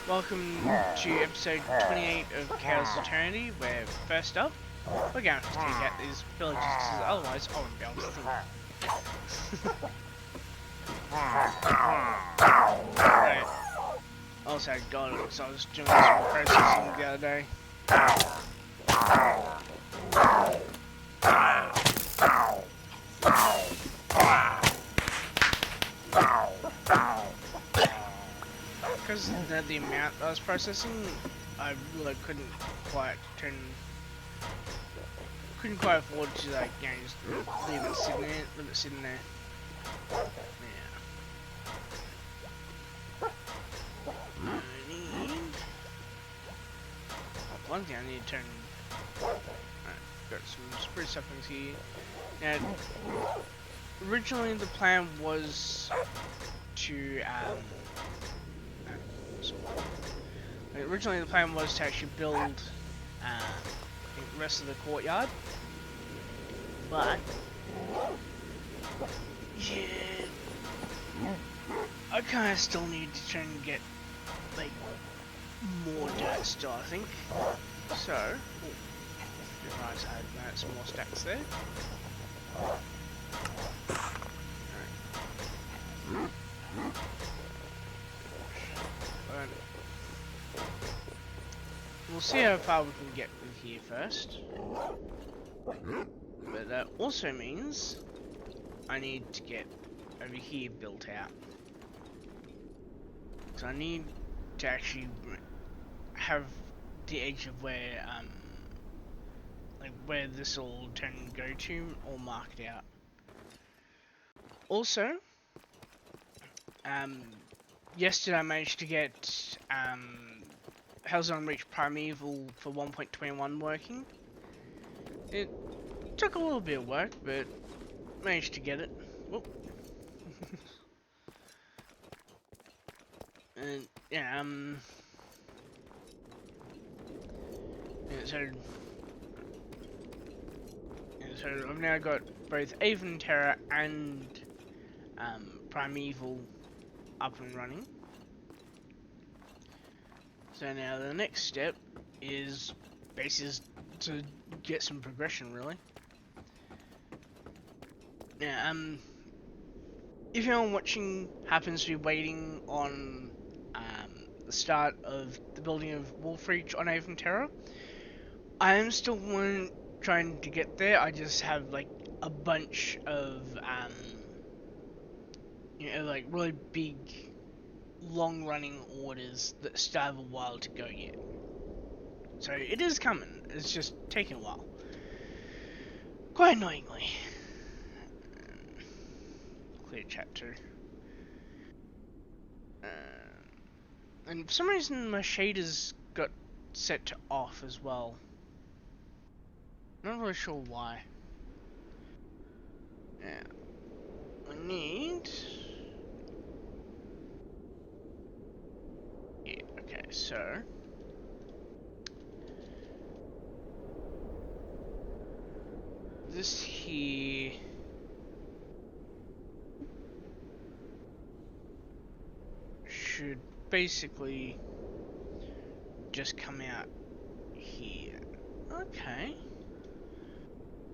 Welcome to episode 28 of Chaos Eternity, where first up, we're going to take out these villages, because otherwise I won't be able to think. Right. Also, I got it because I was doing some processing the other day. Because of the amount I was processing, I really couldn't quite afford to, like, you know, just leave it sitting there. Yeah. One thing I need to turn. Alright, got some spruce saplings here. Now, originally the plan was to actually build the rest of the courtyard, but yeah, I kind of still need to try and get like more dirt still, I think. So, nice, I had some more stacks there. Right. We'll see how far we can get with here first. But that also means I need to get over here built out. So I need to actually have the edge of where like where this will turn and go to all marked out. Also, yesterday I managed to get Hell's on Reach Primeval for 1.21 working. It took a little bit of work, but managed to get it. Whoop. And yeah, so I've now got both Avon Terror and Primeval up and running. So now the next step is basically to get some progression, really. Now, if anyone watching happens to be waiting on the start of the building of Wolfreach on Avon Terror, I am still trying to get there. I just have like a bunch of you know, like really big, long-running orders that still have a while to go yet. So it is coming. It's just taking a while. Quite annoyingly. Clear chapter. And for some reason my shaders got set to off as well. Not really sure why. Yeah. I need... Yeah, okay, so... This here... should basically just come out here. Okay.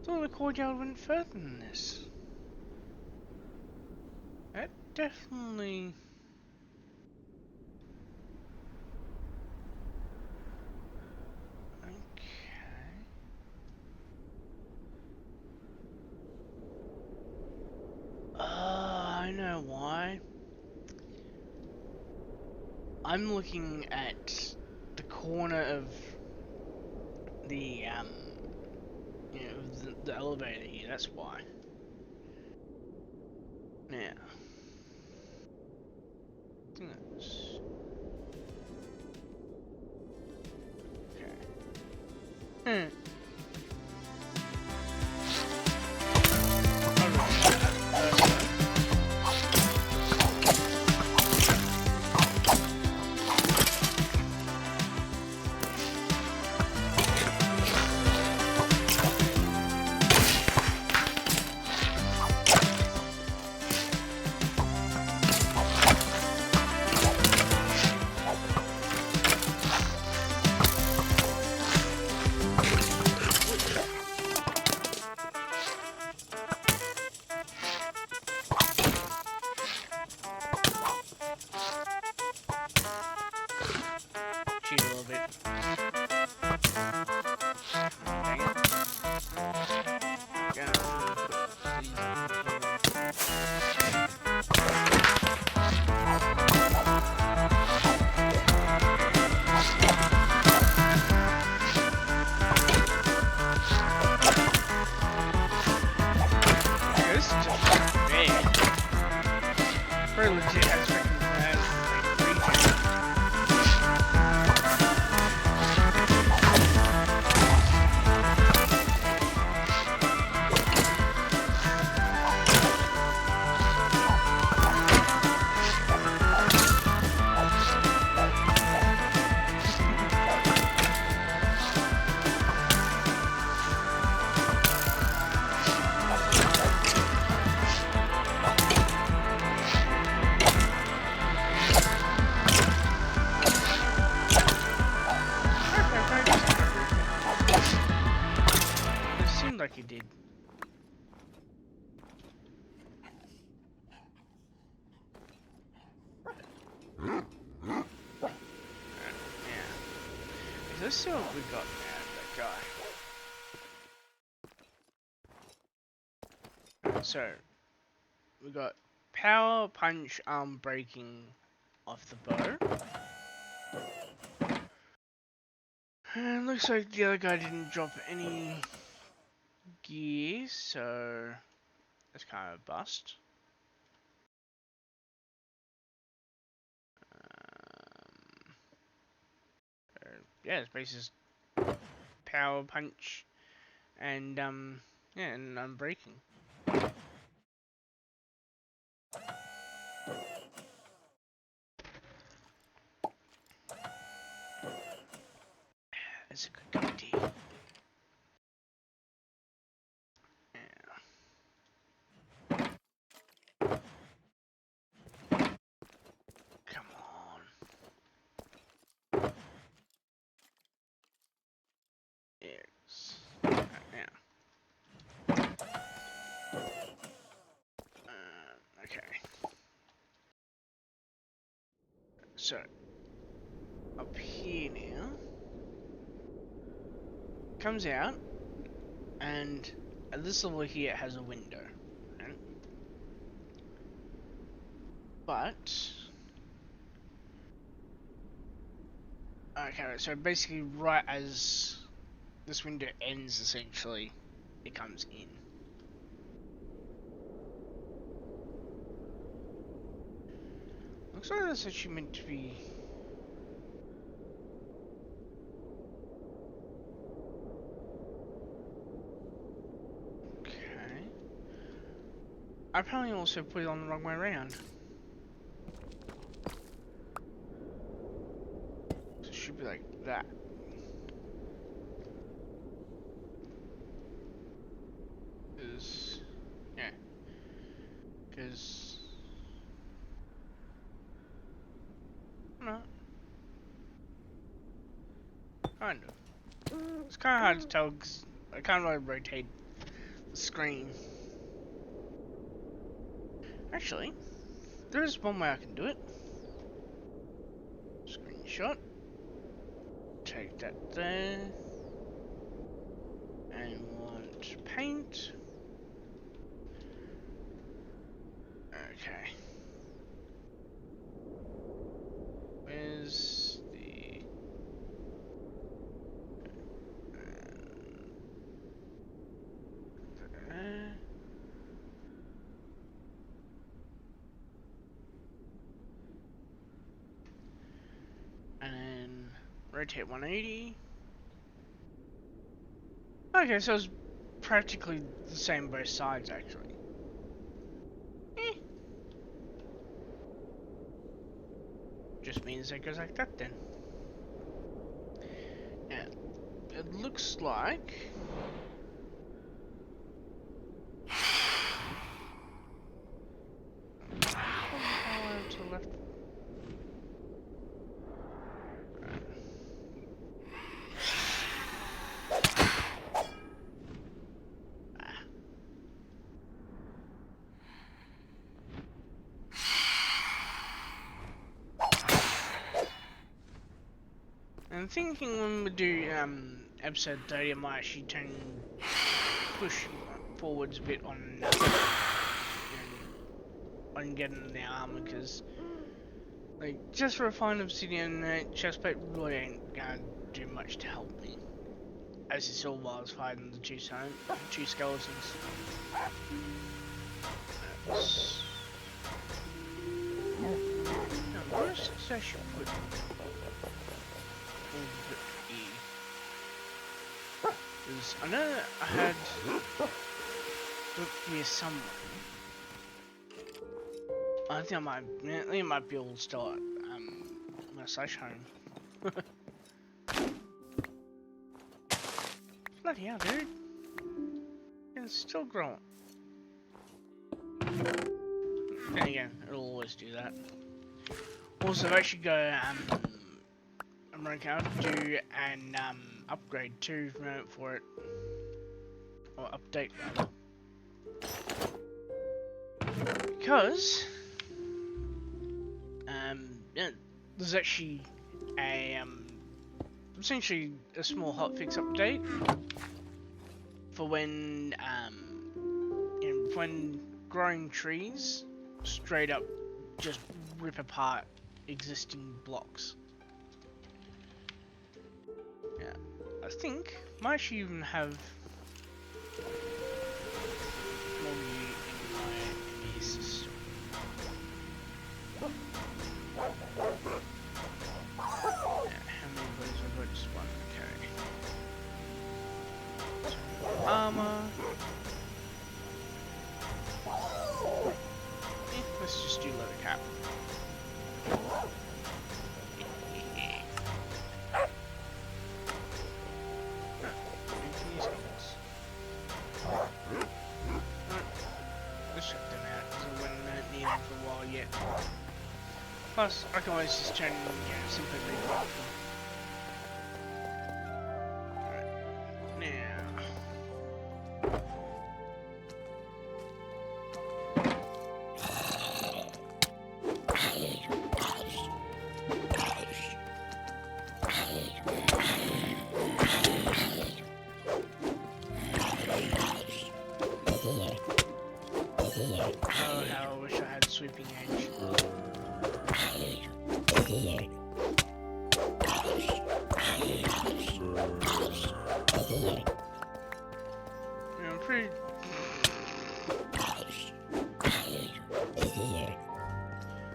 Thought the courtyard went further than this. That definitely... Okay. I know why. I'm looking at the corner of the, you know, the elevator here, that's why. Now, I think that's... Okay. you did. Yeah. Let's see what we got now, that guy. So, we got power, punch, arm breaking off the bow. And looks like the other guy didn't drop any gear, so that's kind of a bust. Yeah, it's basically power, punch, and yeah, and unbreaking. That's a good cup of tea. Yeah. Come on. Yes. Right now. Okay. So, up here now. Comes out, and at this level here it has a window. Right? But... Okay, so basically right as this window ends, essentially, it comes in. Looks like that's actually meant to be... Okay. I probably also put it on the wrong way around. So it should be like that. Cause... Yeah. Cause... No. Kind of. It's kind of hard to tell because I can't really rotate the screen. Actually, there is one way I can do it. Screenshot. Take that there. And want paint. Okay. Where's the... and then rotate 180. Okay, so it's practically the same both sides, actually. Just means it goes like that then. Yeah, it looks like... Power to the left. I'm thinking when we do episode 30, I might actually push forwards a bit on getting the armor, because like just for a fine obsidian chestplate really ain't gonna do much to help me, as you saw while I was fighting the two skeletons. Now, what is this I should put? Because I know I had looked here somewhere. I think it might be all still at my slash home. Bloody hell, dude! It's still growing. Then again, it'll always do that. Also, I've actually got I'm running out to do an upgrade too for it. or update rather, because yeah, there's actually a essentially a small hotfix update for when when growing trees straight up just rip apart existing blocks. Yeah, I think might actually even have more music in my ME system. Yeah, how many of those have I just one? Okay. So, armor. Let's just do leather cap. Let's check them out because I wouldn't need them for a while yet. Plus, I can always just turn, simply rebuff them. Alright, now. Oh, how I wish I had sweeping edge.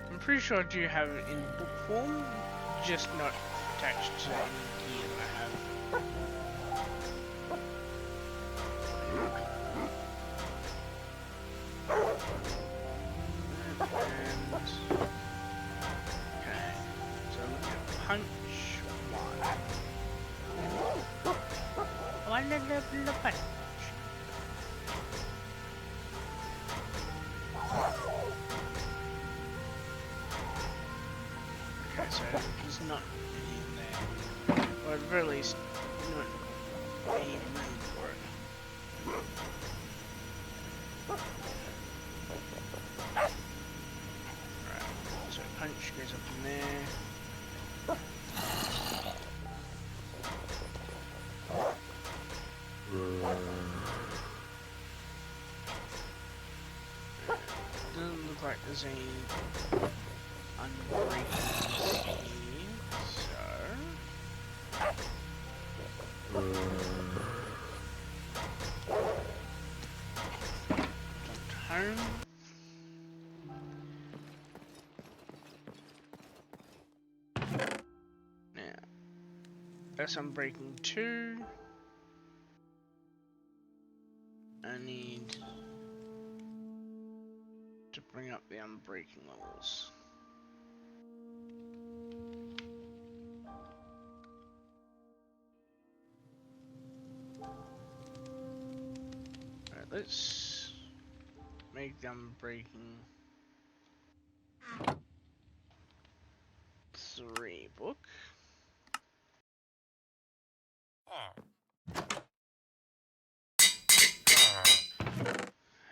I'm pretty sure I do have it in book form, just not attached to any gear that I have. Okay, so look at punch one level of punch. Okay, so there's not any in there, or at the very least, not any room for it. Right, so punch goes up in there. Doesn't look like there's any unbreakable here, so home. Now, that's unbreaking 2. I need to bring up the unbreaking levels. Alright, let's make the unbreaking 3 book.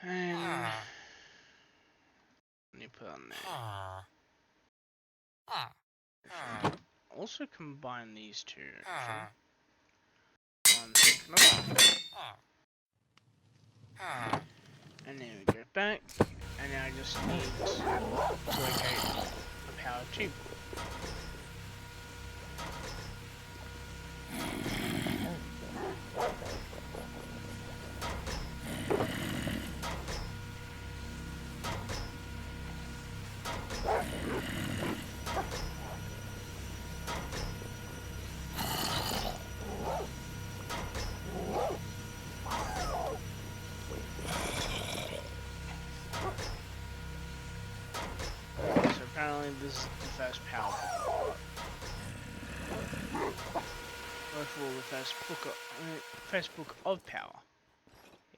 And let me put on there. Also combine these two. Actually. I'm thinking of. And then we go back, and now I just need to locate a power tube. Apparently this is the first power book. Or for the first book of power.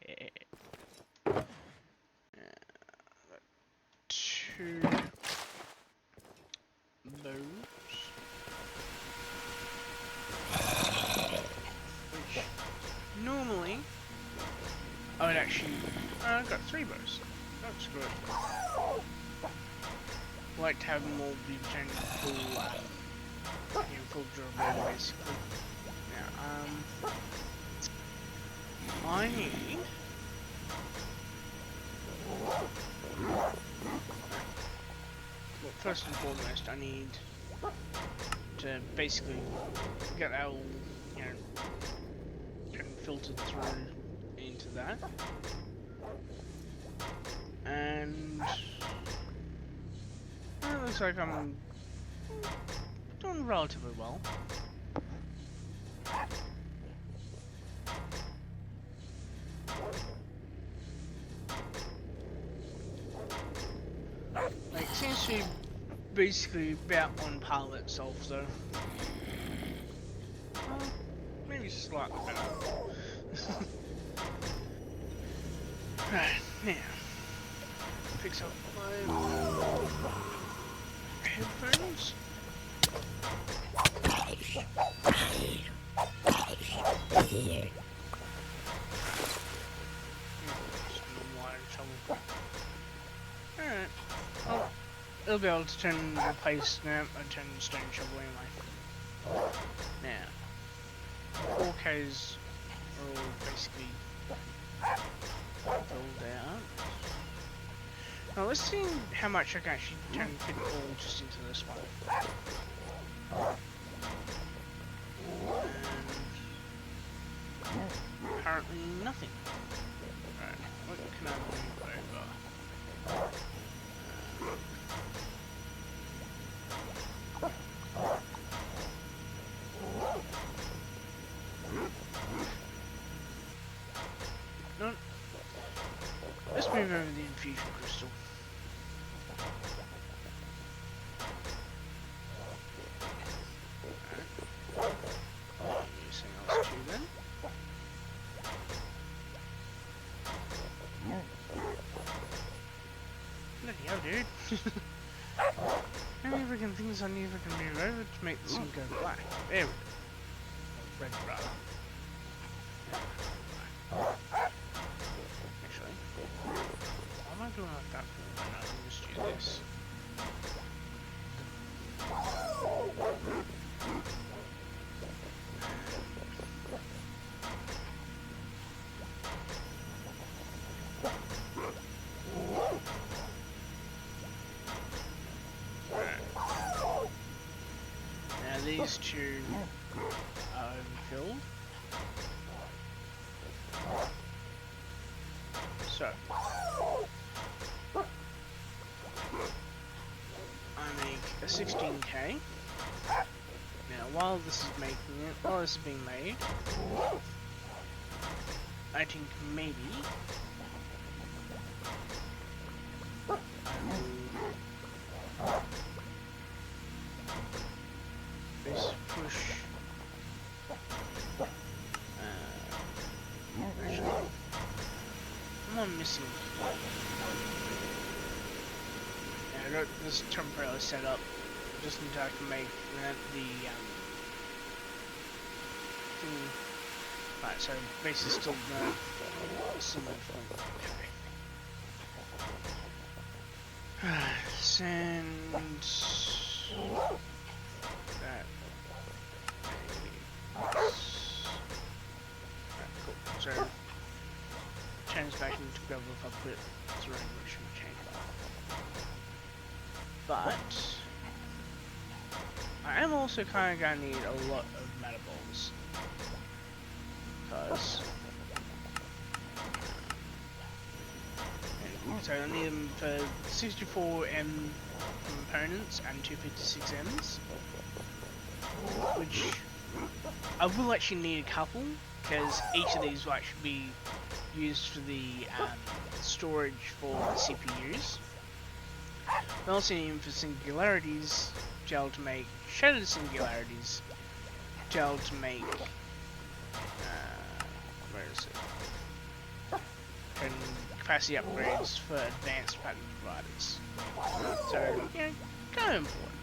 Yeah. 2 bows. Which normally I've got 3 bows. That's good. I like to have them all be returned full durability, basically. Now, I need... Well, first and foremost, I need to basically get our, filtered through into that. And it looks like I'm doing relatively well. Like, it seems to be basically about on par with itself, though. Maybe slightly better. Right, now, fix up my headphones. Alright, well, it'll be able to replace turn stone shovel anyway. Now, 4Ks are all basically filled out. Now let's see how much I can actually fit it all just into this one. And apparently nothing. Right, what can I move over? No. Let's move over the infusion crystal. Alright. Anything else too then? Bloody hell, dude. How many freaking things I need to move over to make this thing go black? There we go. Red, rather. Actually, why am I doing like that for? I can just do this. Now these two are overfilled. So, I make a 16k. Now, while this is being made, I think maybe this push. Actually, I'm missing. Yeah, I got this temporarily set up just in time to make the thing. Right, so base is still similar point. Okay. Send that. Right, cool. So turns back into gravel if I put it through, which should change that. But I am also kind of gonna need a lot of matter balls, because so I need them for 64M components and 256Ms, which I will actually need a couple, because each of these will actually be used for the storage for the CPUs. I also need them for singularities, to be able to make shattered singularities, to be able to make where is it? And capacity upgrades for advanced pattern providers. So, yeah, kind of important.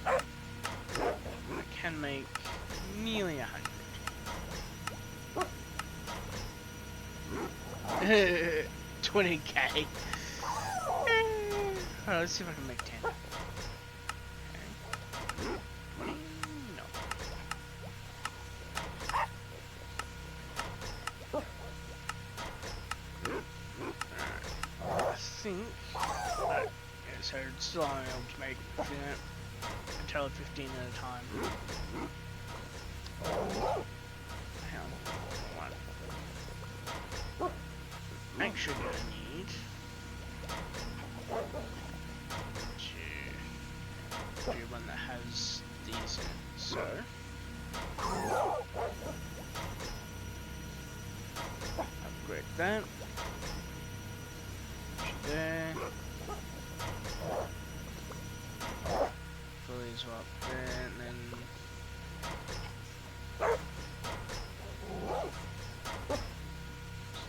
Yeah. I can make nearly 100. 20k. Alright, let's see if I can make 10. Okay. 20? No. Alright. I think... yeah, so it's still only able to make, you know, a total of 15 at a time. Hang on. One. Actually, I need... to do one that has these in it, so... upgrade that. There. Fill these up there, and then...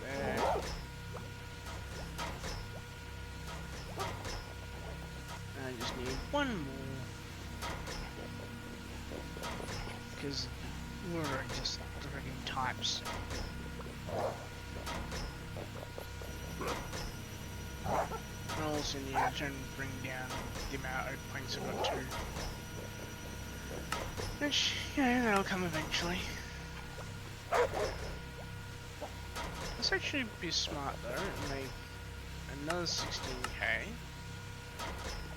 there. And I just need one more. Because we're just freaking types. And also need to bring down the amount of points I've got to. Which, yeah, that'll come eventually. Let's actually be smart though and make another 16k.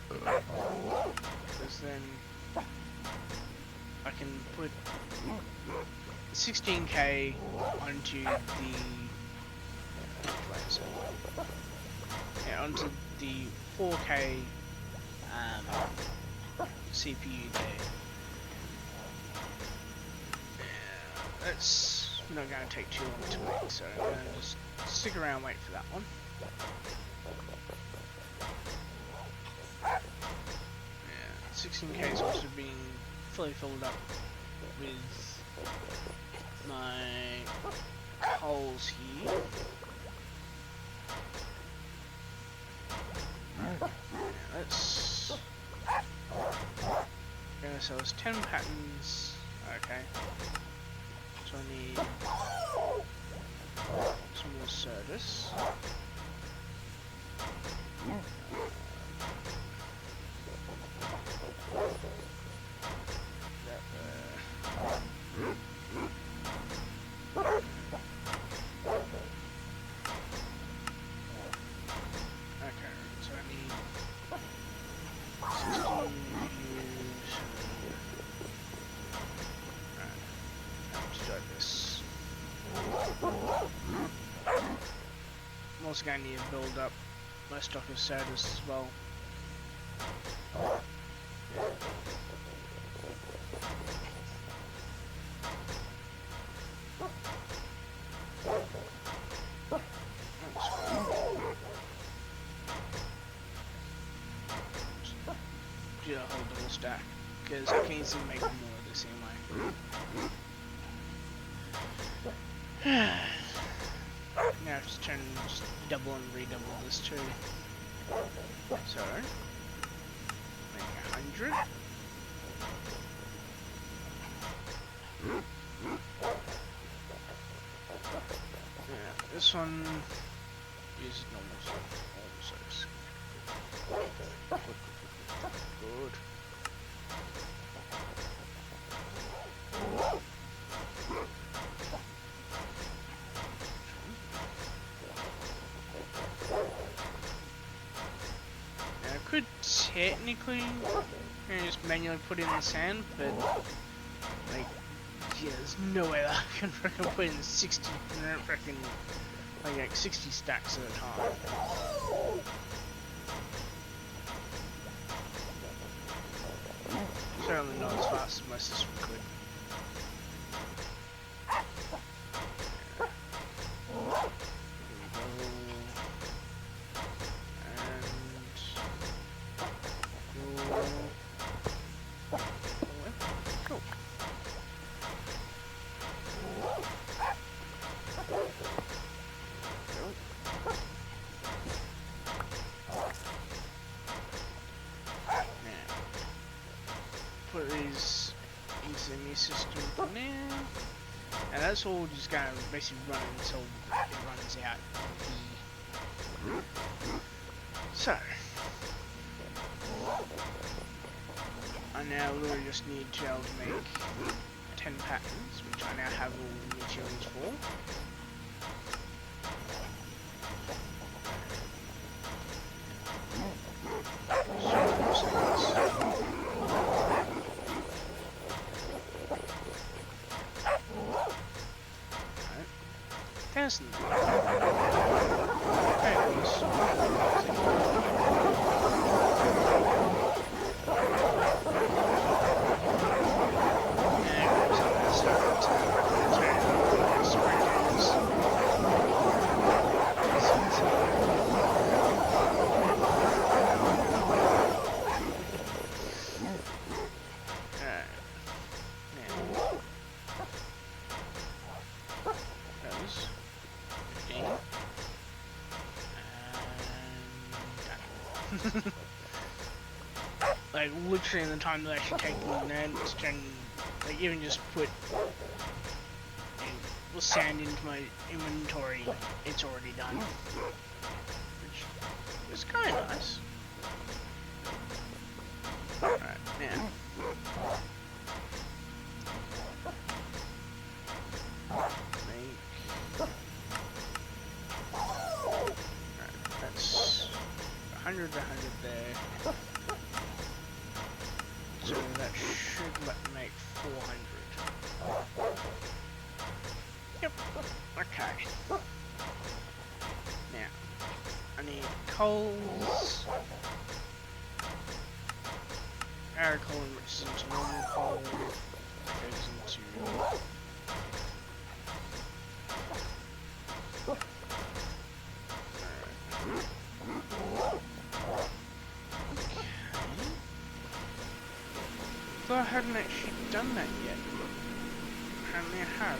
Because then I can put 16k onto the onto the 4k CPU there. That's not going to take too long to make, so I'm going to just stick around and wait for that one. Yeah, 16k is also being fully filled up with my holes here. Yeah, let's gonna sell us 10 patterns. Okay. So I need some more service. I'm also going to need to build up my stock of sodas as well. Do a whole double stack, because I can easily make more of this anyway. Now I have to just double and redouble this too. So, make 100. Yeah, this one uses normal size. Good. Could technically just manually put in the sand, but like, yeah, there's no way that I can freaking put in 60, freaking like 60 stacks at a time. Certainly not as fast as my system could. Put these into the new system for now. And that's all just going to basically run until it runs out. So, I now literally just need to be able to make 10 patterns, which I now have all the materials for. There's like literally in the time that I should take them and like even just put sand into my inventory, it's already done, which is kind of nice. Alright, now that's 100 there. So that should let me make 400. Yep. Okay. Now, I need coals. Air coal enriches into normal coal. Goes into I hadn't actually done that yet. Apparently I have.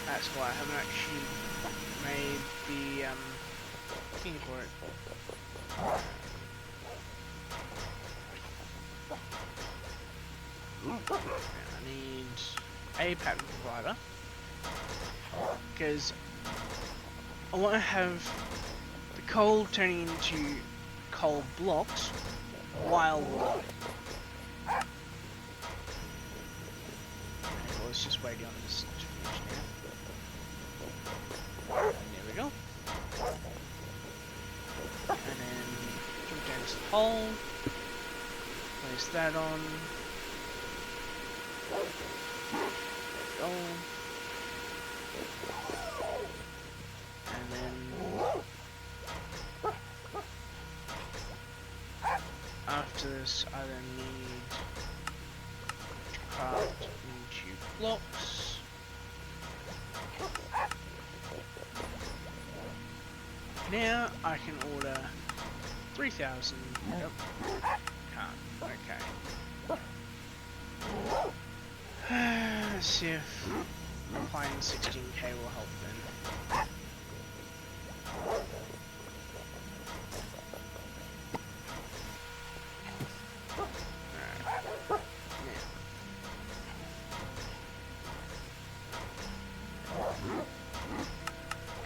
That's why I haven't actually made the thing for it. I need a pattern provider because I want to have the coal turning into coal blocks while we're on it. Okay, let's just wait on this to finish now. And there we go. And then jump down to the hole. Place that on. Go. And then after this, I then need to craft into blocks. Now I can order 3,000. Nope. Can't. Okay. Let's see if applying 16k will help then.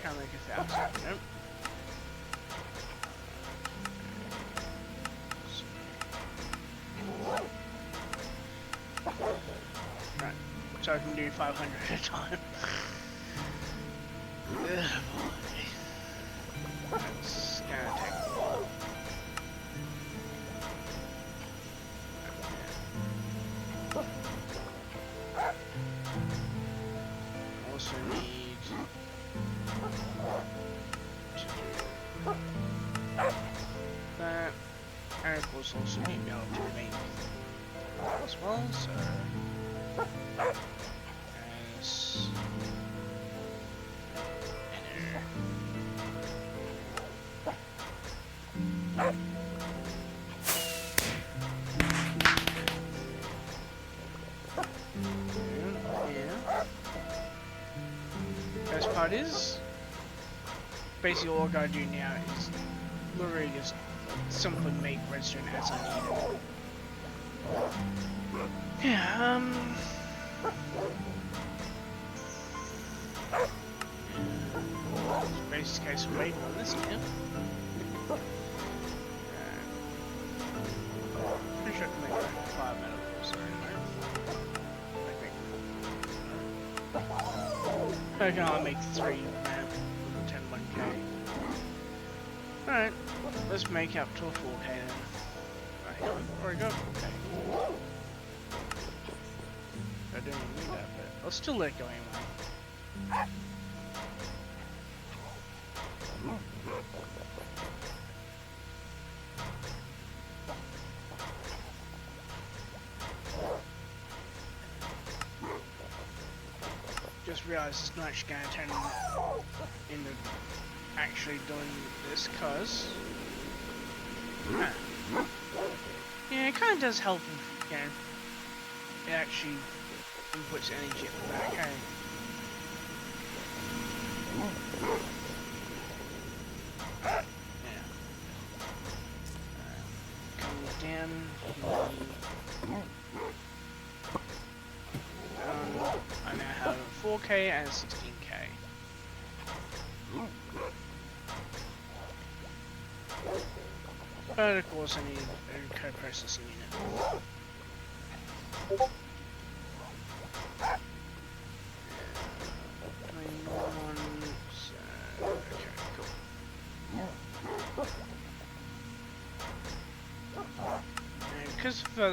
Can't make 1,000. Nope. Right, so I can do 500 at a time. That's gonna take a while. Also need to do that. And of course also need to be able to make as well, so as best part is basically all I gotta do now is literally just simply make redstone as I need it. Yeah, base case of waiting on this now. Pretty sure I can make like 5 out of 4, sorry, I can only make 3 now with 10 1k. Alright, let's make up to a 4k then. Right, already got 4k. I don't even need that, but I'll still let it go anyway. Just realised it's not actually going to turn into actually doing this, cause yeah, it kind of does help if, you know, it actually inputs energy at the back, hey? Yeah. Comes down. I now have 4k and 16k. But of course I need a co-processing unit. Okay, cool. Because for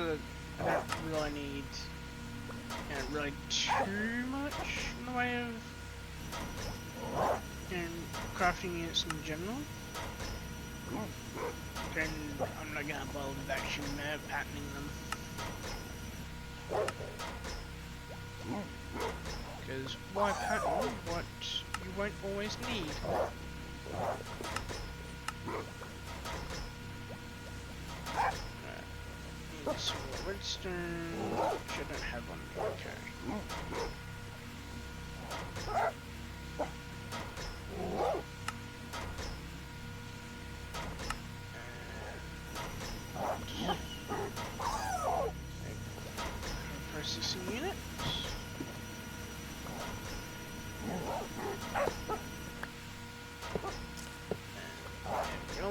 I don't really need really too much in the way of crafting units in general. Then I'm not gonna bother with actually patterning them. Because why pattern what you won't always need? Need some more redstone, which I don't have on me, okay. Processing unit. There we go.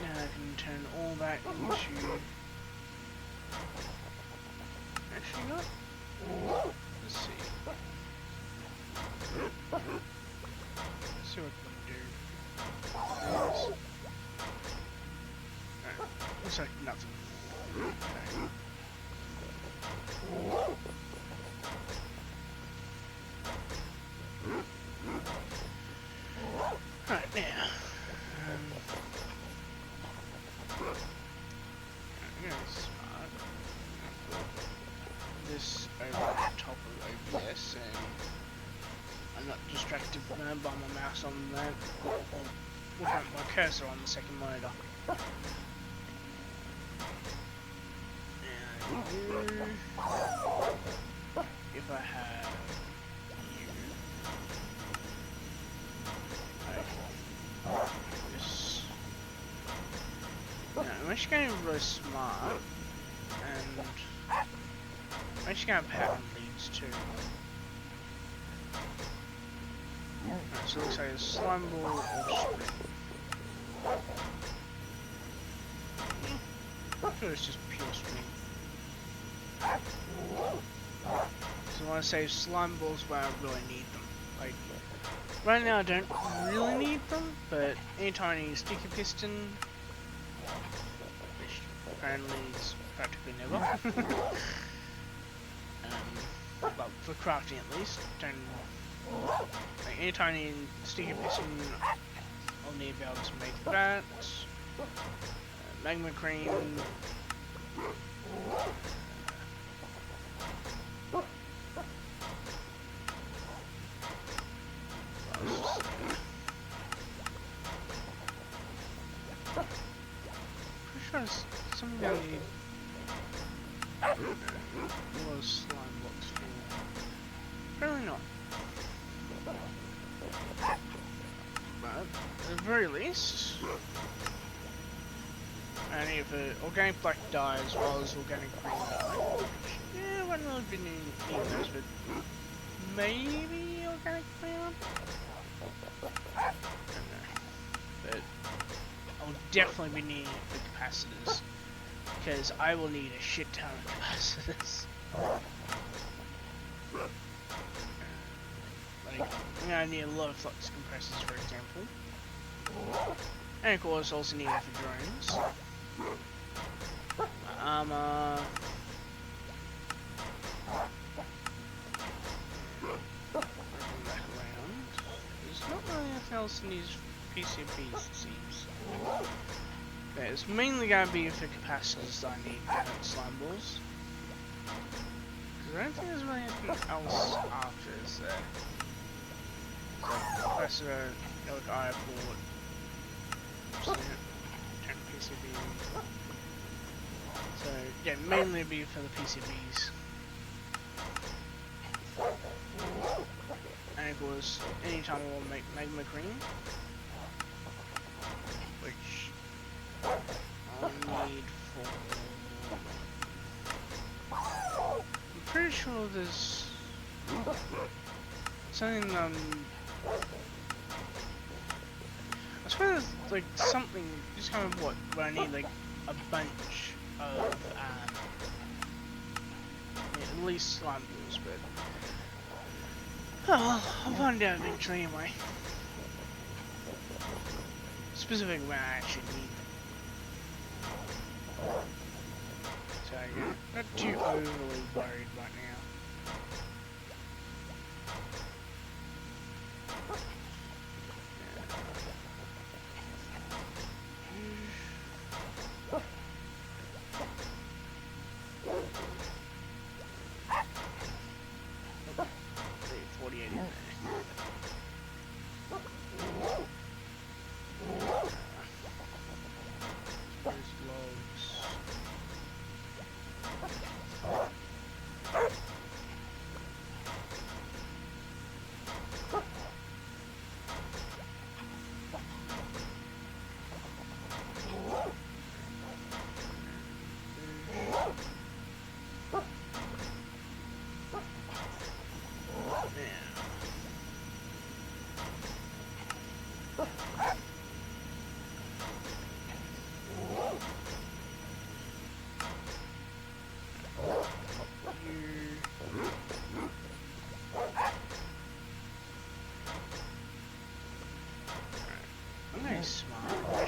Now I can turn all that into... Actually not. Let's see. Let's see what we can do. Alright, looks like nothing. Okay. Right now, I'm gonna smart this over the top of OBS, and I'm not distracted by my mouse on that, or without my cursor on the second monitor. If I have you, this. Now, I'm actually going really smart, and I'm actually going to pattern leads too. Right, so it looks like a slime ball or string. I feel it's just pure string. So I want to save slime balls where I really need them. Like, right now I don't really need them, but anytime I need a sticky piston, which apparently is practically never. Well, for crafting at least, don't, like, anytime I need a sticky piston, I'll need to be able to make that. Magma cream. Pretty sure it's something that we need more slime blocks for. Apparently not. But at the very least. I need for organic black dye as well as organic green dye. Which, yeah, I haven't really been needing those, but maybe organic brown? I don't know. But I'll definitely be needing it for capacitors. Because I will need a shit ton of capacitors. Like, I'm gonna need a lot of flux compressors, for example. And of course, also need it for drones. Armor. Back around. There's not really anything else in these PCBs, it seems. Yeah, it's mainly going to be for capacitors that I need down at slime balls. Because I don't think there's really anything else after this there. So, capacitor, like I bought. PCB. So, yeah, mainly be for the PCBs. And of course, anytime I want to make magma green, which I'll need for... I'm pretty sure there's something, I suppose like something, just kind of what, where I need like a bunch of, yeah, at least slime balls, but... Oh, I'll find out eventually anyway. Specifically when I actually need them. So yeah, not too overly worried right now.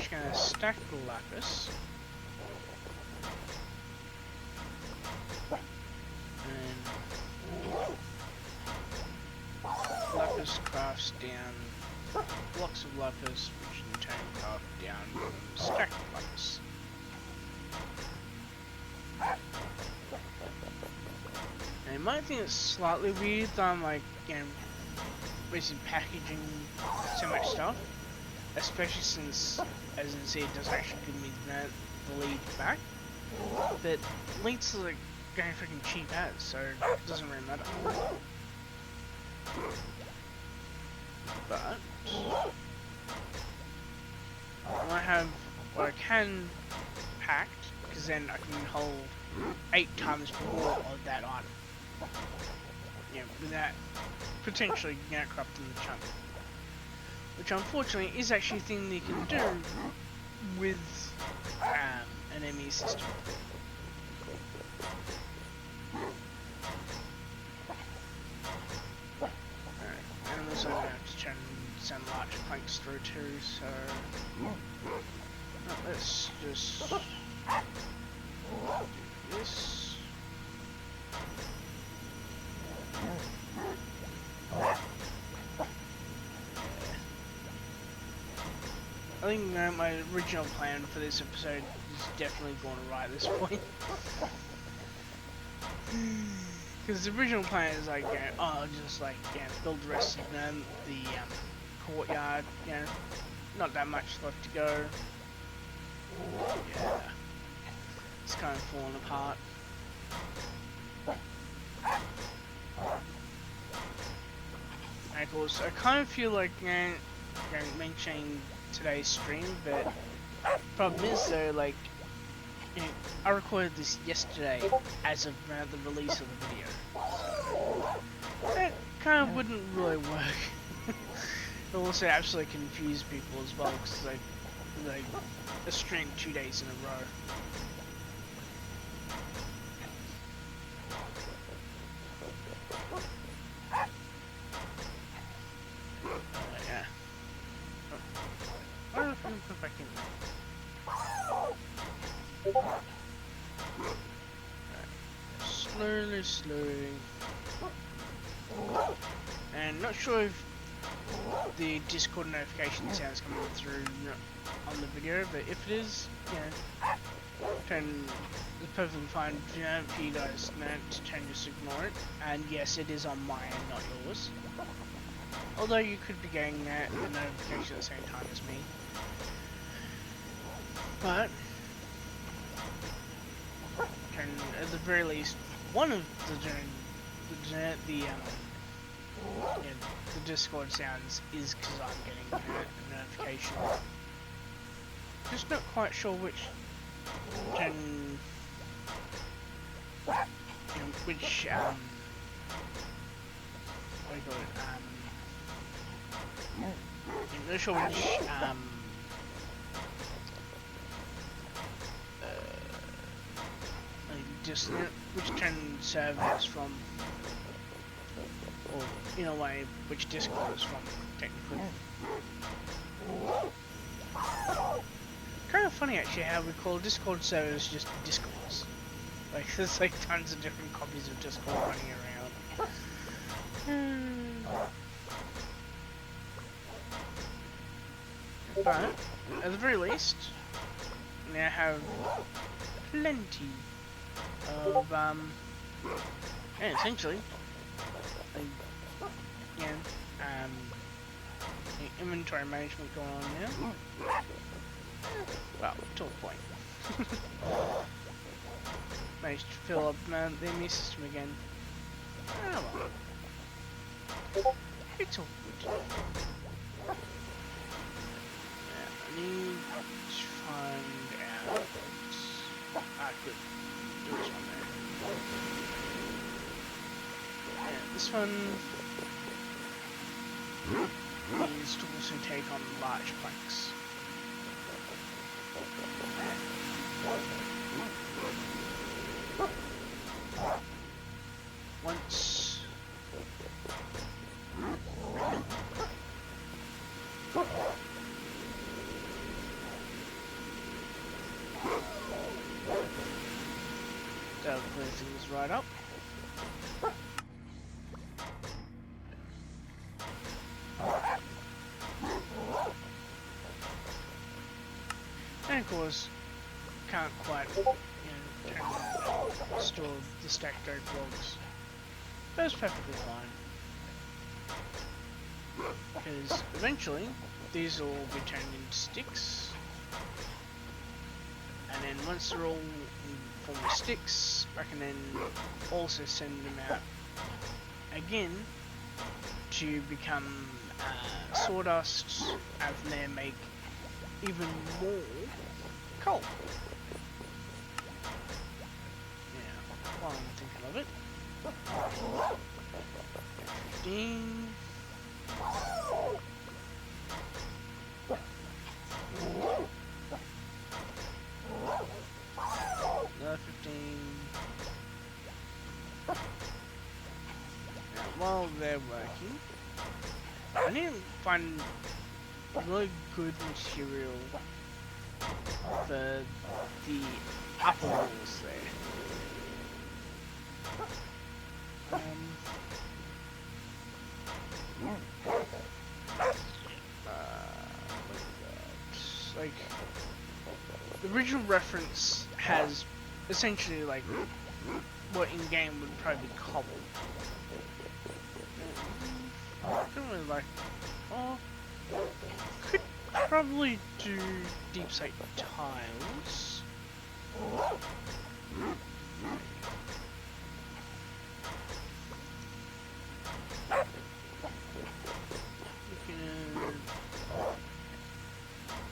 Gonna stack the lapis, and lapis crafts down blocks of lapis, which in turn craft down stacked lapis. And you might think it's slightly weird that I'm like, you know, basically packaging so much stuff. Especially since, as you can see, it does actually give me the lead back. But leads are like going freaking cheap as, so it doesn't really matter. But I have what I can packed, because then I can hold 8 times more of that item. You know, without potentially corrupting the chunk. Which unfortunately is actually a thing that you can do with an ME system. Alright, and I'm also going to have to try and send large planks through too, so... let's just... do this. I think my original plan for this episode is definitely going right at this point. Because the original plan is like, oh, just like, build the rest of the courtyard, not that much left to go. Yeah, it's kind of falling apart. And of course, I kind of feel like, mentioning today's stream, but problem is though, like, you know, I recorded this yesterday as of the release of the video. So that kind of wouldn't really work. It also absolutely confuse people as well, because like a stream 2 days in a row. Yeah. I don't know if I can put it back in there. Slowly. And not sure if the Discord notification sounds coming through on the video, but if it is, you know, it's perfectly fine for you guys to just ignore it. And yes, it is on my end, not yours. Although you could be getting the notification at the same time as me. But at the very least, one of the Discord sounds is because I'm getting a notification. Just not quite sure which what do you call it? I'm not sure which just which turn server is from, or in a way, which Discord is from, technically. Kind of funny actually how we call Discord servers just Discords. Like there's like tons of different copies of Discord running around. But at the very least, we now have plenty of and essentially inventory management going on now. Well, to a point. Managed to fill up the enemy system again. Oh well. It's all good. I need to find out. Good. Do this one there. Yeah, this one needs to also take on large planks. Once that'll clear things right up. And of course, can't quite, store the stacked oak logs. That's perfectly fine. Because eventually, these will all be turned into sticks. And then once they're all in form of sticks, I can then also send them out again to become sawdust, and from there make even more coal. Yeah, while I'm thinking of it. 15. Another 15. Now, while they're working, I need to find really good material for the upper walls there. Like the original reference has essentially like what in game would probably be cobble. I don't really like. Oh, could probably do deep slate tiles.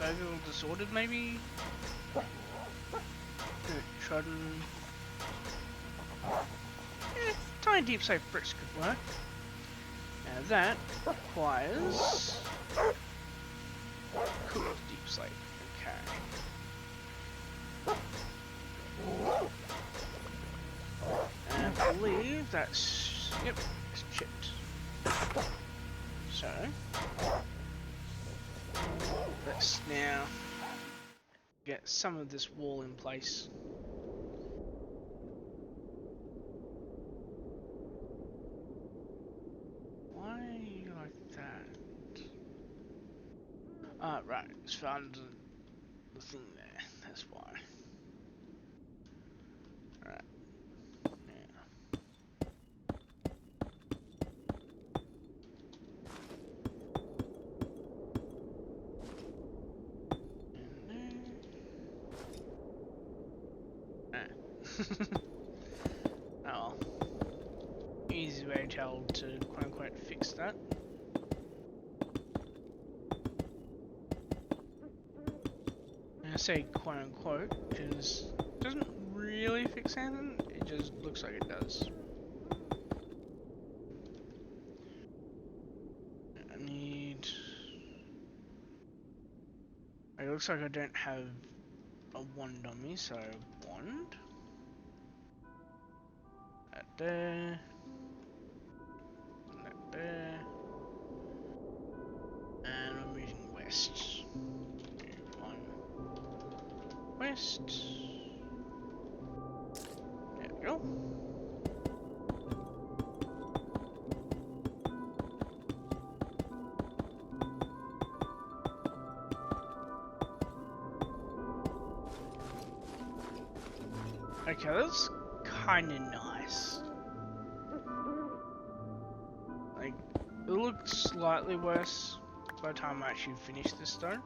overall disordered, maybe? Trodden. Tiny deep safe bricks could work. Now that requires cooked deep slate. Okay. And I believe that's, yep, it's chipped. So let's now get some of this wall in place. Why are you like that? Ah, right, it's found the thing there, that's why. Alright, now. Oh, easy way to tell to quote unquote fix that. I say quote unquote because it doesn't really fix anything, it just looks like it does. I need... It looks like I don't have a wand on me, so wand. That there. That there. And I'm using west. One west. There we go. Okay, that's kinda nice. Like, it looks slightly worse by the time I actually finish this though.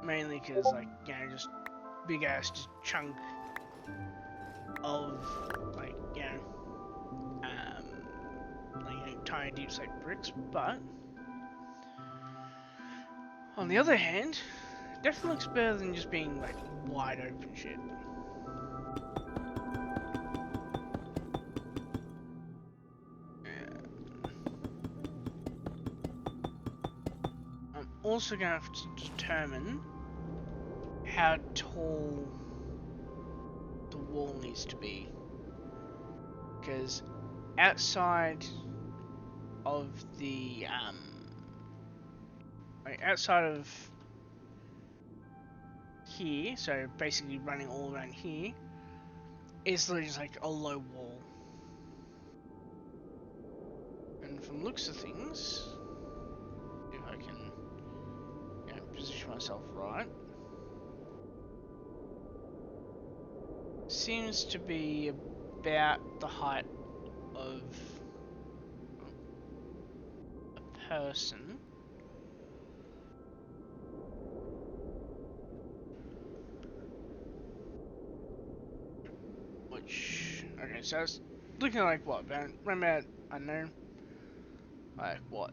Mainly because, like, you know, just big ass just chunk of, like, you know, tiny deep slate bricks, but on the other hand, it definitely looks better than just being, like, wide open shit. I'm also going to have to determine how tall the wall needs to be, because outside of the outside of here, so basically running all around here, is literally just like a low wall. And from looks of things, if I can, you know, position myself right, seems to be about the height of a person. Which, okay, so it's looking like what, about, I don't know, like what,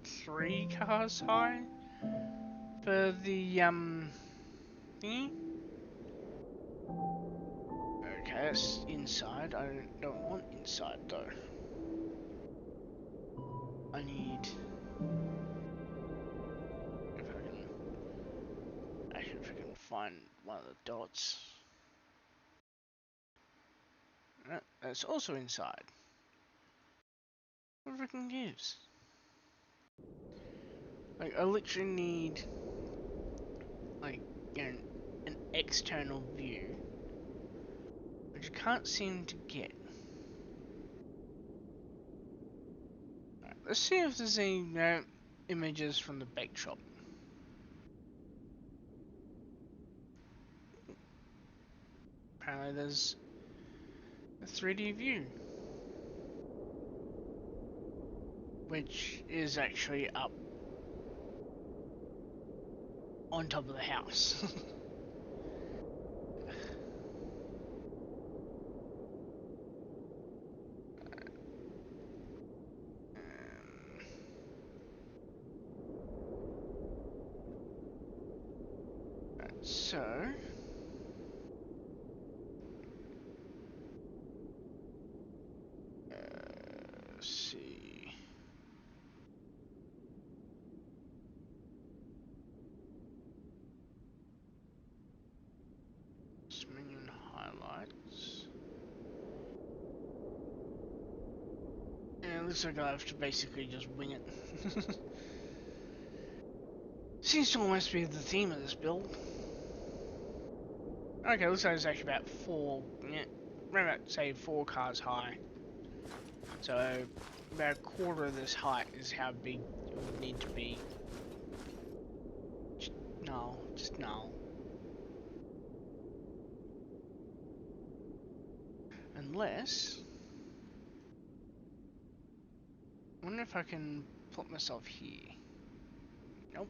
3 cars high for the thingy. Okay, that's inside. I don't want inside though. I need, if I can, actually if I can find one of the dots. No, that's also inside. What freaking gives? Like, I literally need, like, you know, an external view, which I can't seem to get. Right, let's see if there's any, you know, images from the bake shop. Apparently there's a 3D view, which is actually up on top of the house. So let's see. Minion highlights. And it looks like I have to basically just wing it. Seems to almost be the theme of this build. Okay, looks like it's actually about around about say 4 cars high. So about a quarter of this height is how big it would need to be. Just no. Unless, I wonder if I can plot myself here. Nope.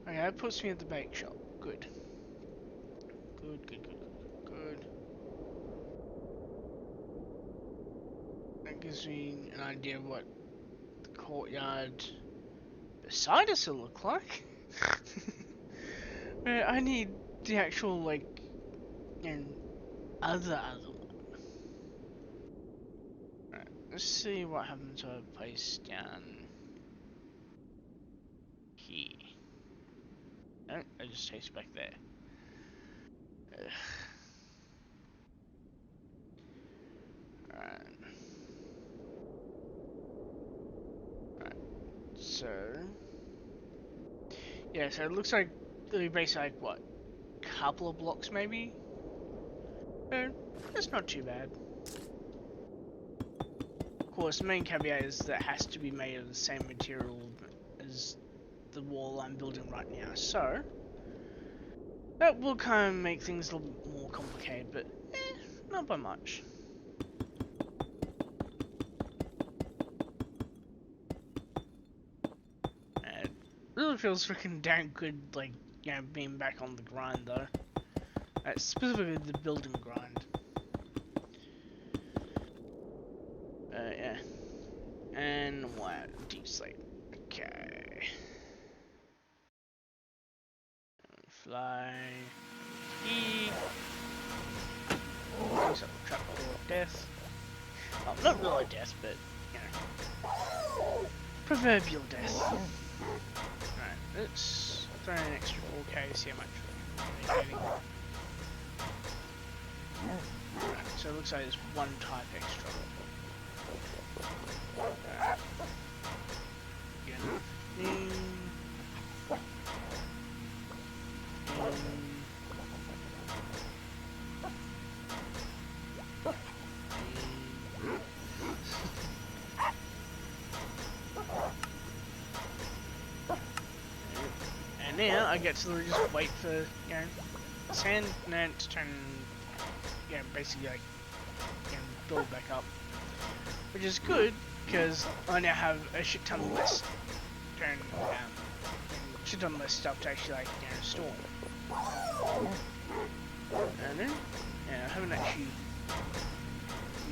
Okay, that puts me at the bake shop. Good. Good. That gives me an idea of what the courtyard beside us will look like. But I need the actual, like, other one. Right, let's see what happens to a place down here. No, I just taste back there. Ugh. Right. So yeah, so it looks like they're basically like what, couple of blocks maybe. That's not too bad. Of course, the main caveat is that it has to be made of the same material as the wall I'm building right now. So that will kind of make things a little bit more complicated, but not by much. It really feels freaking damn good, like, being back on the grind though. Specifically the building grind. Yeah. And what? Deep sleep. Okay. Fly. E. Looks like trap for death. Oh, not really death, but, proverbial death. Right, let's throw in an extra 4k, see how much we're getting. Right, so it looks like there's one type extra. Right. And now I get to just wait for, sand to turn, basically like, build back up. Which is good, because I now have a shit ton less stuff to actually, like, store. And then, I haven't actually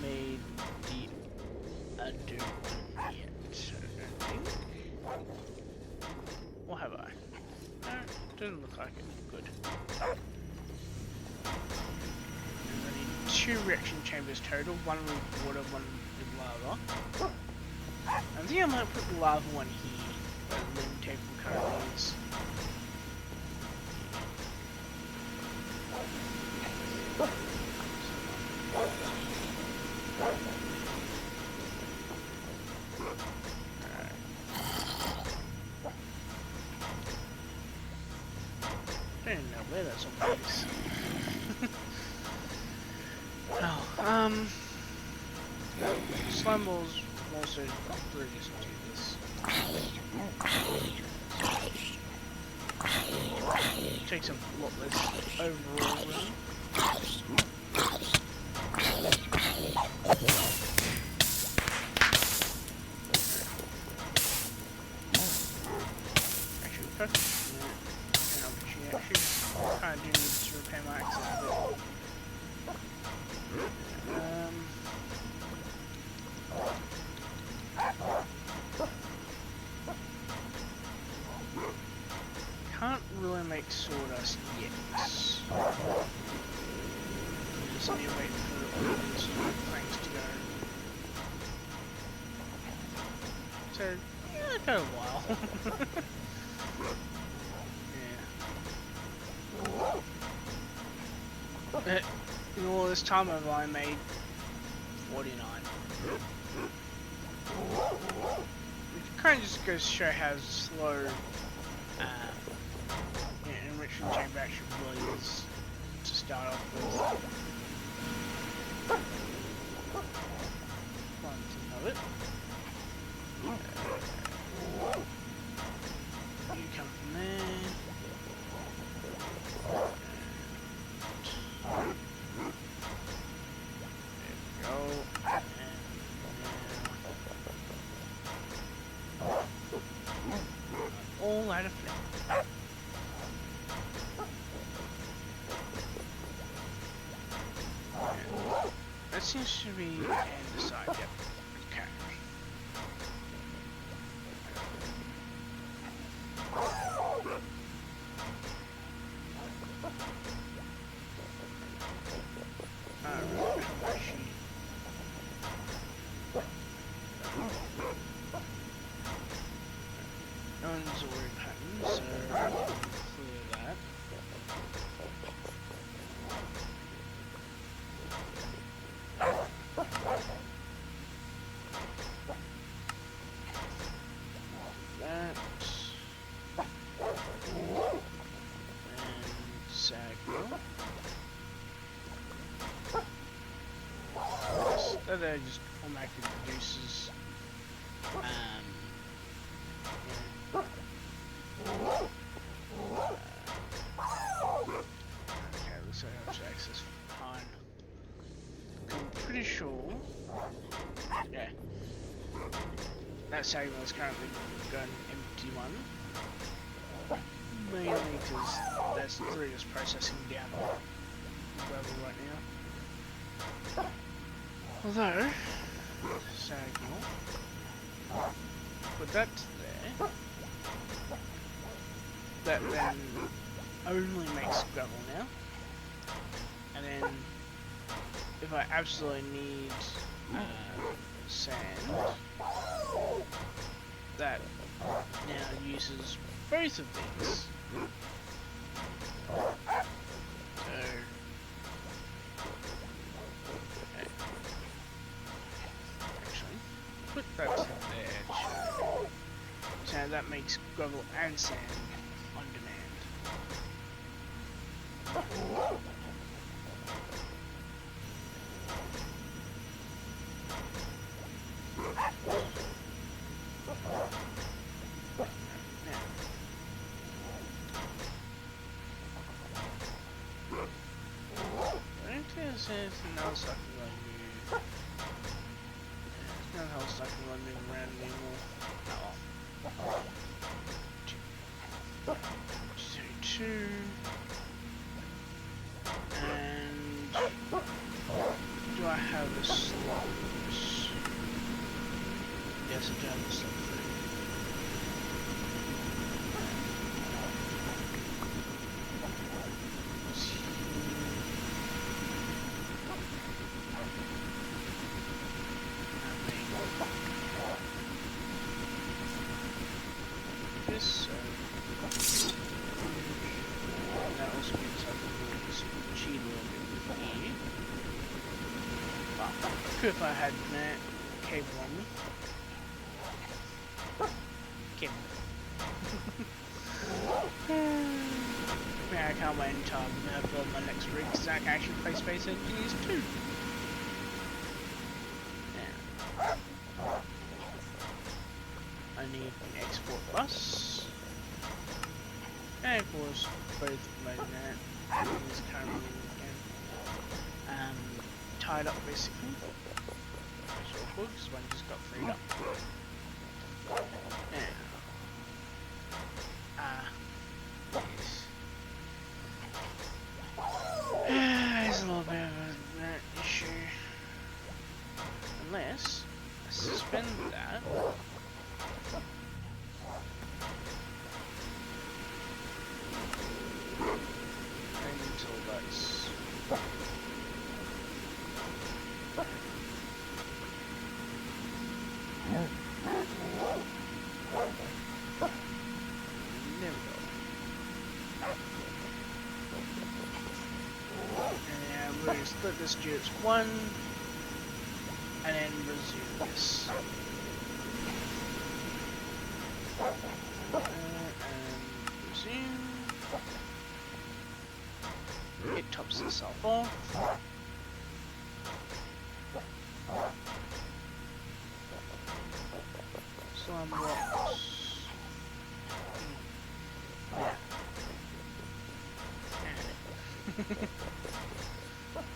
made the Ado yet, so I don't think. Or have I? No, doesn't look like it. Good. I need 2 reaction chambers total, one with water, one with lava. I think I might put the lava one here, where the loom table currently is. I don't know where that's on place. Slime balls also really just do this. Takes a lot less overall room. Actually, perfect. I should kind of do need to repair my access a bit. just yet. Just need to wait for all these things to go. So, yeah, it got a while. Yeah. In all this time I've only made 49. Which kind of just goes to show how slow enrichment chamber actually really is to start off with. One thing of it. You come from there. There we go. And all out of flame. That seems to be end side, yep. Okay. No one's a weird pattern, so clear that. That just automatically produces okay, looks like I have to access fine. I'm pretty sure, yeah, that segment is currently going empty one, mainly because that's literally just processing down level right now. Although, Sagnal, put that there, that then only makes gravel now, and then if I absolutely need sand, that now uses both of these. Put that to the edge. So that makes gravel and sand on demand. Now. I don't think there's anything else I can run you. Nothing else I can run me around anymore. Oh. Two. And do I have a slot? Yes, I do have a slot for it. This, that also means I can move cheat a little bit with here. Well, could if I had that cable on me. Cable. Yeah, I can't wait until I build my next rig because I can actually play Space Engineers too. I need an export bus, and of course both magnet is currently tied up basically. Which is awkward because one just got freed up. Yes. There's a little bit of that issue. Unless I suspend that. works. There we go. And we'll split this to its one, and then resume this. And resume. It tops itself off. Slime rocks.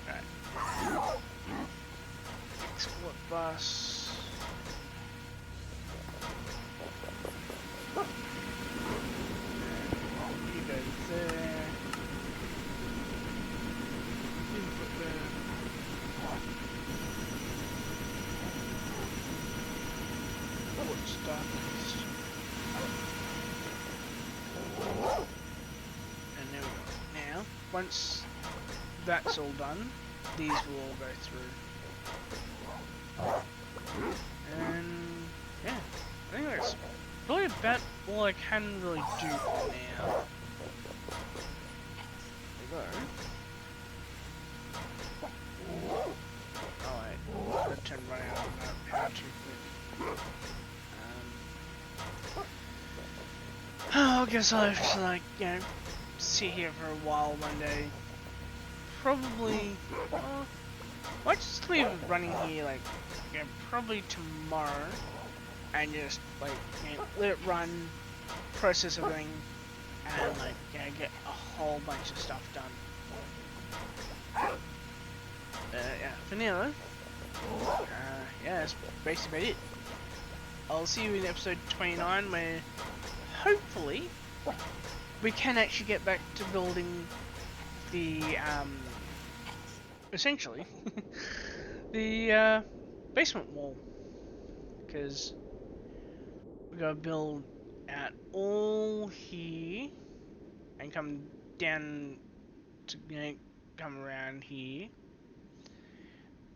Right. Export bus. You go there. Input there. What's done next? And there we go. Now, once that's all done, these will all go through. And yeah, I think that's probably about all I can really do for now. There we go. Oh wait, that turned right out of that power too quick. I guess I'll have to, like, you know, sit here for a while one day. Probably, might just leave it running here, like, you know, probably tomorrow, and just, like, you know, let it run, process everything, and, like, you know, get a whole bunch of stuff done. Yeah, for now, though, yeah, that's basically about it. I'll see you in episode 29, where hopefully we can actually get back to building the, essentially, the, basement wall. Because we gotta build out all here and come down to, you know, come around here.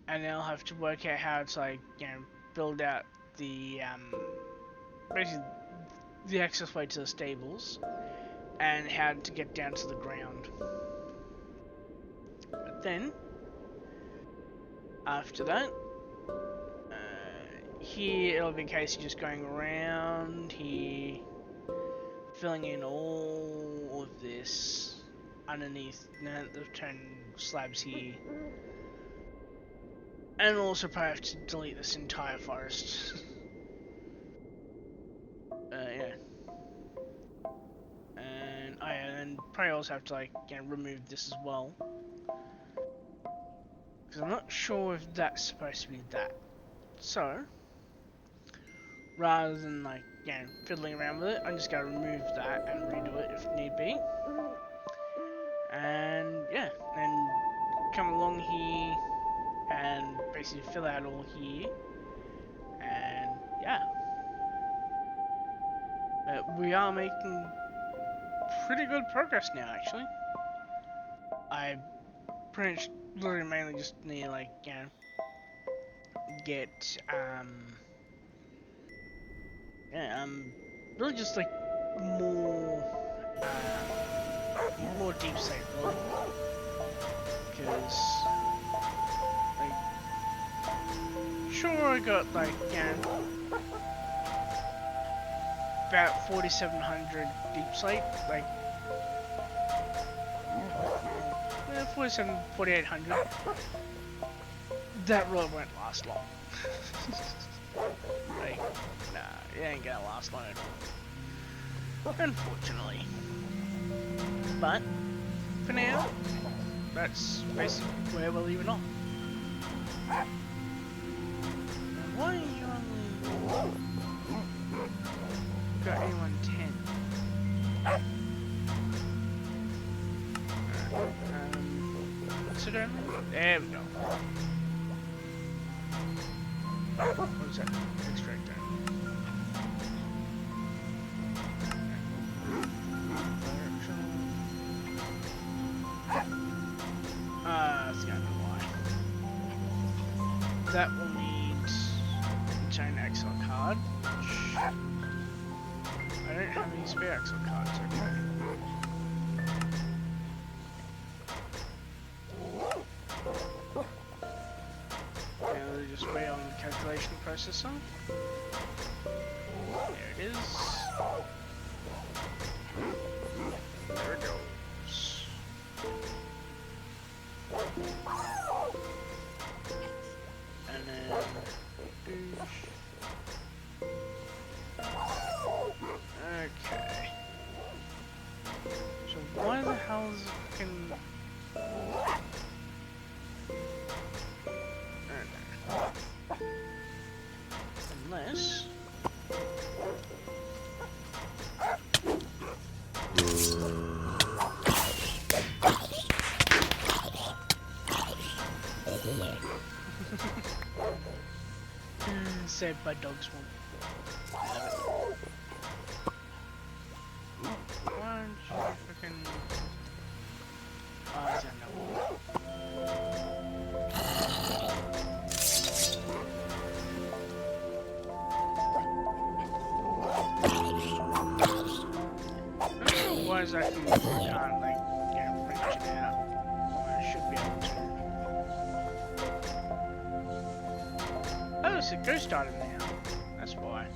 And then I'll have to work out how to, like, you know, build out the, basically the access way to the stables, and how to get down to the ground. But then, after that, here it'll be a case of just going around here, filling in all of this underneath the turn slabs here. And also probably have to delete this entire forest. Yeah. And and probably also have to, like, you know, remove this as well. Because I'm not sure if that's supposed to be that. So, rather than, like, you know, fiddling around with it, I'm just going to remove that and redo it if need be. And yeah, then come along here and basically fill out all here. And yeah. We are making pretty good progress now, actually. I pretty much literally mainly just need to, like, you know, get, yeah, really just, like, more deep state building. Because, like, sure I got, like, you know, about 4,700 deep slate, like, 4,800. That really won't last long. Like, nah, it ain't gonna last long, unfortunately. But, for now, that's basically where we're leaving off. Now, why are you only got A110? What's it only? There we go. What's that? Extract that. that will need its own Excel card, which I don't have any spare Excel cards, okay. Now we'll just wait on the calculation processor. There it is. There it goes. And then okay. So why the hell is it fucking unless saved by dog's one. Why don't you fucking... Oh, it's why is that you can't, like, reach it out? I should be able to. Oh, it's a ghost item now. That's why.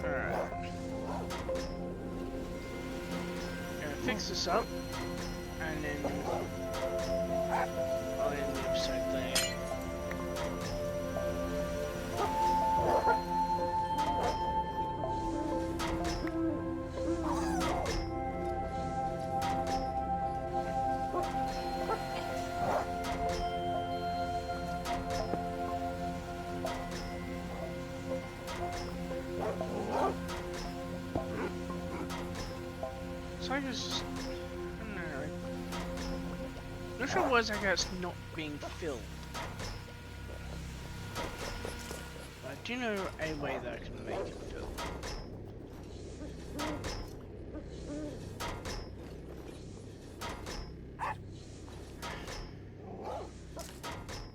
Alright. Gonna fix this up, and then I'll end the episode there. So I just, I don't know, not sure why it's not being filled. I do know a way that I can make it fill.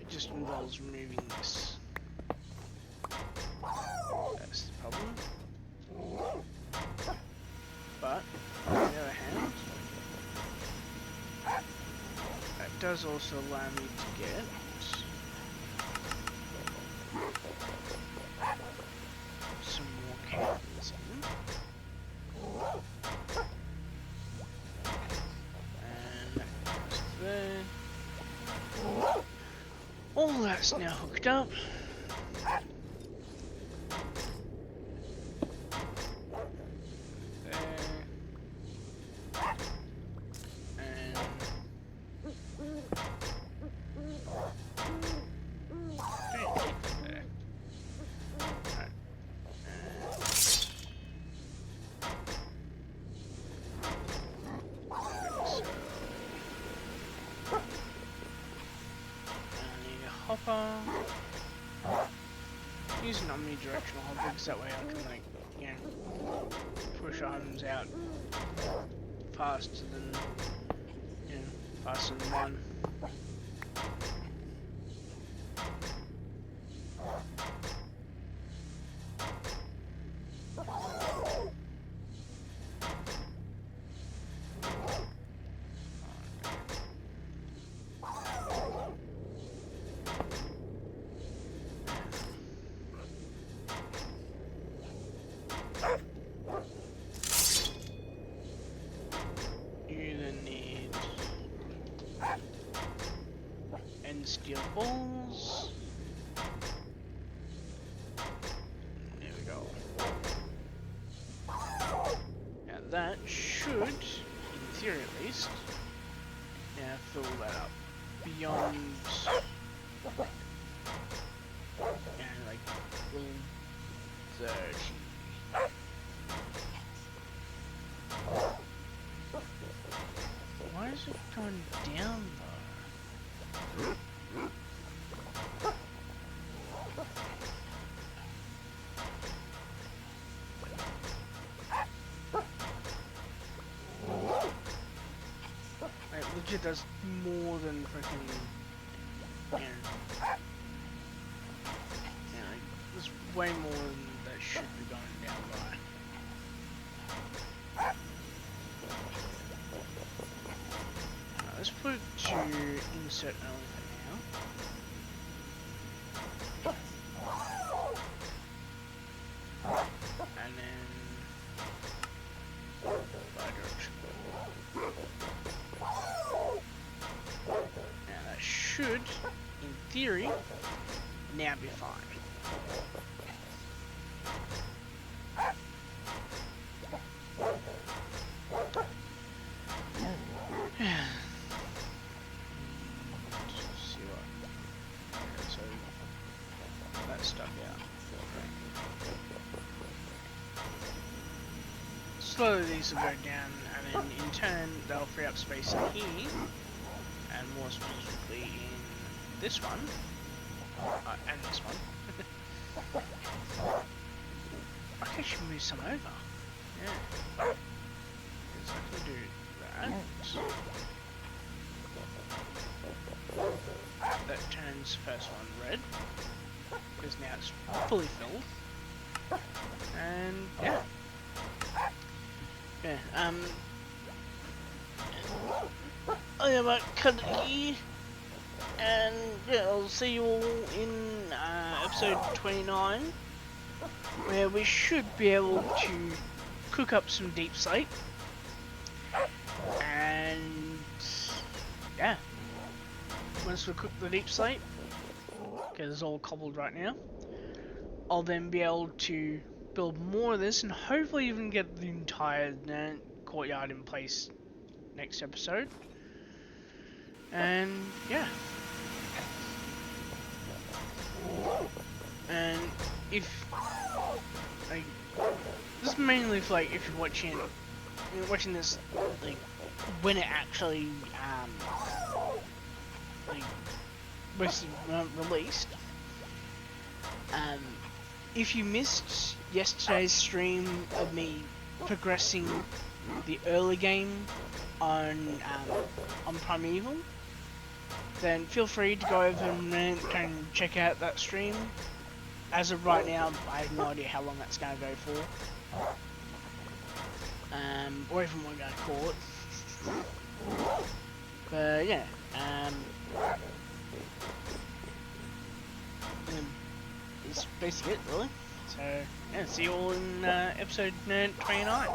It just involves removing this. That's the problem. But, on the other hand, that does also allow me to get some more candles in. And that goes there. All that's now hooked up. Hopper. Use an omnidirectional hopper because that way I can, like, you know, push items out faster than, you know, faster than one. Steel balls. There we go. Now that should, in theory at least, now fill that up beyond, like, 30. Why is it going down though? Legit, that's more than freaking there's way more than that should be going down by. Let's put it to insert only for now. And then by direction. Now that should, in theory, now be fine. Slowly these will go down, and then in turn they'll free up space in here, and more specifically in this one, and this one. I can actually move some over. Yeah. Because I can do that. That turns first one red, because now it's fully filled. And yeah. Yeah, oh yeah, but cut it here, and yeah, I'll see you all in episode 29, where we should be able to cook up some deep slate, and yeah, once we cook the deep slate, because it's all cobbled right now, I'll then be able to build more of this and hopefully even get the entire courtyard in place next episode. And yeah. And if like, this is mainly for like if you're watching this like when it actually like released. If you missed yesterday's stream of me progressing the early game on Primeval, then feel free to go over and check out that stream. As of right now, I have no idea how long that's going to go for, or even what I'm going to call it. But yeah, that's basically it, really. So, yeah, see you all in episode 29.